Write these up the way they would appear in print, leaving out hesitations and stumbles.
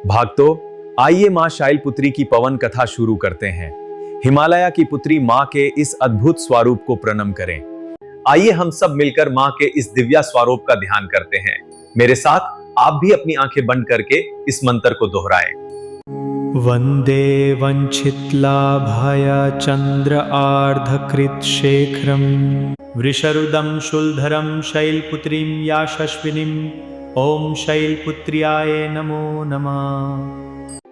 भक्तों, आइए मां शैलपुत्री की पवन कथा शुरू करते हैं। हिमालय की पुत्री मां के इस अद्भुत स्वरूप को प्रणाम करें। आइए हम सब मिलकर मां के इस दिव्य स्वरूप का ध्यान करते हैं। मेरे साथ आप भी अपनी आंखें बंद करके इस मंत्र को दोहराएं। वंदे वंचितलाभाय चंद्र आर्धकृत शेखरम वृषरुदम शूलधरम शैलपुत्रीं यशस्विनीं ओम शैलपुत्र्याय नमो नमः।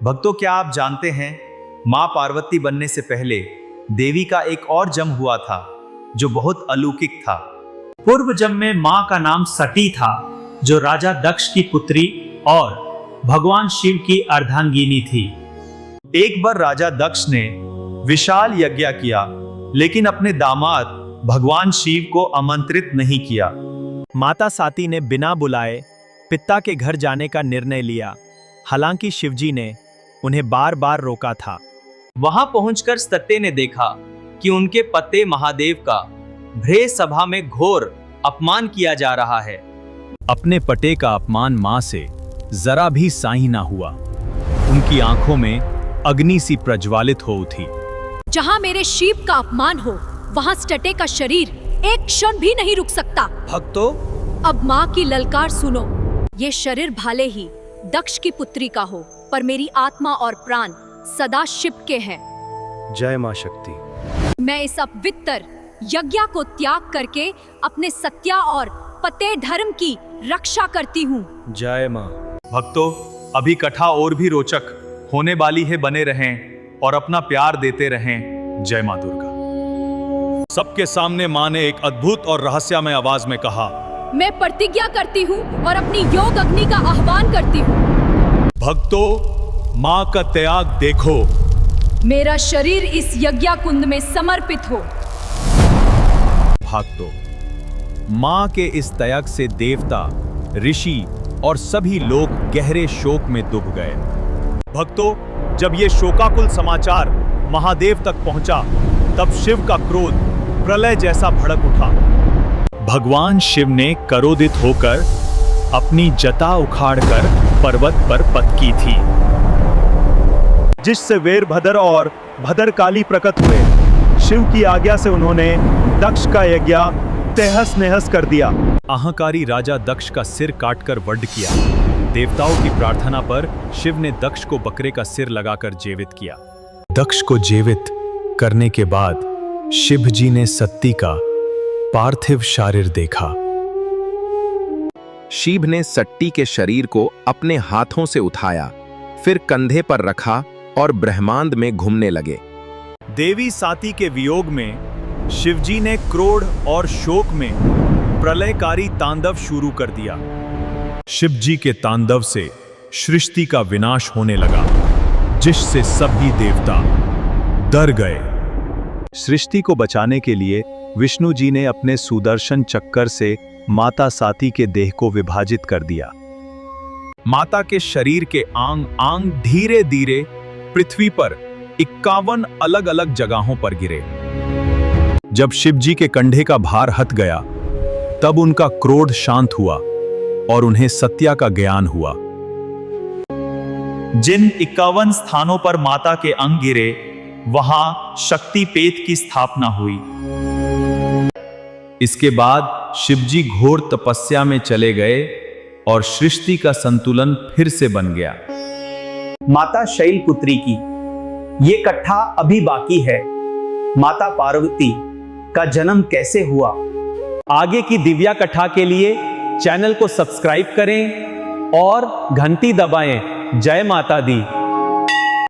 भक्तों, क्या आप जानते हैं, मां पार्वती बनने से पहले देवी का एक और जन्म हुआ था जो बहुत अलौकिक था। पूर्व जन्म में मां का नाम सती था, जो राजा दक्ष की पुत्री और भगवान शिव की अर्धांगिनी थी। एक बार राजा दक्ष ने विशाल यज्ञ किया, लेकिन अपने दामाद भगवान शिव को आमंत्रित नहीं किया। माता सती ने बिना बुलाए पिता के घर जाने का निर्णय लिया। हालांकि शिवजी ने उन्हें बार बार रोका था। वहां पहुंचकर सत्य ने देखा कि उनके पति महादेव का भ्रे सभा में घोर अपमान किया जा रहा है। अपने पते का अपमान मां से जरा भी साई ना हुआ। उनकी आंखों में अग्नि सी प्रज्वालित हो उठी। जहां मेरे शिव का अपमान हो, वहां सटे का शरीर एक क्षण भी नहीं रुक सकता। भक्तों, अब माँ की ललकार सुनो। ये शरीर भले ही दक्ष की पुत्री का हो, पर मेरी आत्मा और प्राण सदा शिव के हैं। जय मां शक्ति। मैं इस अपवित्र यज्ञ को त्याग करके अपने सत्या और पते धर्म की रक्षा करती हूँ। जय मां। भक्तों, अभी कथा और भी रोचक होने वाली है। बने रहें और अपना प्यार देते रहें। जय मां दुर्गा। सबके सामने मां ने एक अद्भुत और रहस्यमय आवाज में कहा, मैं प्रतिज्ञा करती हूँ और अपनी योग अग्नि का आह्वान करती हूँ। भक्तों, मां का त्याग देखो। मेरा शरीर इस यज्ञ कुंड में समर्पित हो। भक्तों, मां के इस त्याग से देवता, ऋषि और सभी लोग गहरे शोक में डूब गए। भक्तों, जब ये शोकाकुल समाचार महादेव तक पहुंचा, तब शिव का क्रोध प्रलय जैसा भड़क उठा। भगवान शिव ने क्रोधित होकर अपनी जटा उखाड़कर पर्वत पर पटकी थी, जिससे वीरभद्र और भद्रकाली प्रकट हुए। शिव की आज्ञा से उन्होंने दक्ष का यज्ञ तहस नहस कर दिया। अहंकारी राजा दक्ष का सिर काटकर वध किया। देवताओं की प्रार्थना पर शिव ने दक्ष को बकरे का सिर लगाकर जीवित किया। दक्ष को जीवित करने के बाद शिव जी ने सती का पार्थिव शरीर देखा। शिव ने सट्टी के शरीर को अपने हाथों से उठाया, फिर कंधे पर रखा और ब्रह्मांड में घूमने लगे। देवी सती के वियोग में शिवजी ने क्रोध और शोक में प्रलयकारी तांडव शुरू कर दिया। शिवजी के तांडव से सृष्टि का विनाश होने लगा, जिससे सभी देवता डर गए। सृष्टि को बचाने के लिए विष्णु जी ने अपने सुदर्शन चक्कर से माता सती के देह को विभाजित कर दिया। माता के शरीर के आंग धीरे धीरे पृथ्वी पर 51 अलग अलग जगहों पर गिरे। जब शिवजी के कंधे का भार हट गया, तब उनका क्रोध शांत हुआ और उन्हें सत्या का ज्ञान हुआ। जिन 51 स्थानों पर माता के अंग गिरे, वहां शक्तिपीठ की स्थापना हुई। इसके बाद शिवजी घोर तपस्या में चले गए और सृष्टि का संतुलन फिर से बन गया। माता शैलपुत्री की ये कथा अभी बाकी है। माता पार्वती का जन्म कैसे हुआ, आगे की दिव्या कथा के लिए चैनल को सब्सक्राइब करें और घंटी दबाएं। जय माता दी।